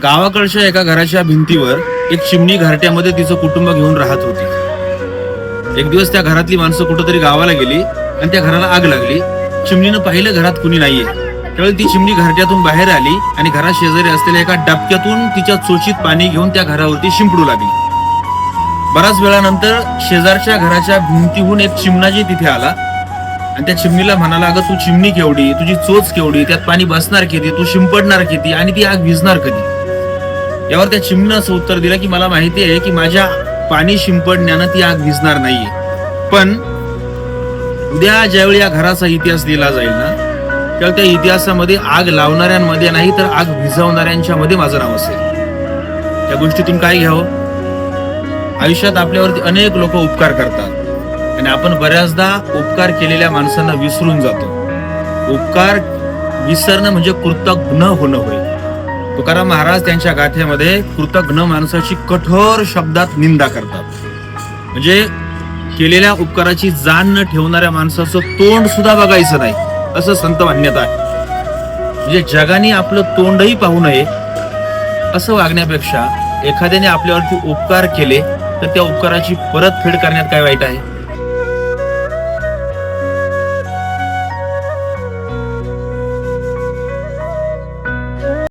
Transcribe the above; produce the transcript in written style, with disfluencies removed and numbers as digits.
गावाकडच्या एका घराच्या भिंतीवर एक चिमणी घरट्यामध्ये तिचं कुटुंब घेऊन राहत होती. एक दिवस त्या घरातली माणसं कुठंतरी गावाला गेली आणि त्या घराला आग लागली. चिमणीनं पाहिलं घरात कुणी नाहीये. त्यावेळी ती चिमणी घरट्यातून बाहेर आली आणि घरात शेजारी असलेल्या एका डबक्यातून तिच्या चोचीत पाणी घेऊन त्या घरावरती शिंपडू लागली. बराच वेळानंतर शेजारच्या घराच्या भिंतीहून एक चिमणाजी तिथे आला आणि त्या चिमणीला म्हणाला, अगं तू चिमणी केवढी, तुझी चोच केवढी, त्यात पाणी बसणार किती, तू शिंपडणार किती आणि ती आग भिजणार कधी. यावर त्या चिमणीनं असं उत्तर दिलं की मला माहिती आहे की माझ्या पाणी शिंपडण्यानं ती आग भिजणार नाहीये, पण उद्या ज्यावेळी या घराचा इतिहास लिहिला जाईल ना, त्यावेळी त्या इतिहासामध्ये आग लावणाऱ्यांमध्ये नाही तर आग भिजवणाऱ्यांच्या मध्ये माझं नाव असेल. त्या गोष्टीतून काय घ्यावं? आयुष्यात आपल्यावरती अनेक लोक उपकार करतात आणि आपण बऱ्याचदा उपकार केलेल्या माणसांना विसरून जातो. उपकार विसरणं म्हणजे कृतज्ञ होणं होय. तुकाराम महाराज त्यांच्या गाथेमध्ये कृतज्ञ माणसाची कठोर शब्दात निंदा करतात. म्हणजे केलेल्या उपकाराची जाण न ठेवणाऱ्या माणसाचं तोंड सुद्धा बघायचं नाही असं संत मान्यता आहे. म्हणजे जगाने आपलं तोंडही पाहू नये असं वागण्यापेक्षा एखाद्याने आपल्यावरती उपकार केले तर त्या उपकाराची परतफेड करण्यात काय वाईट आहे?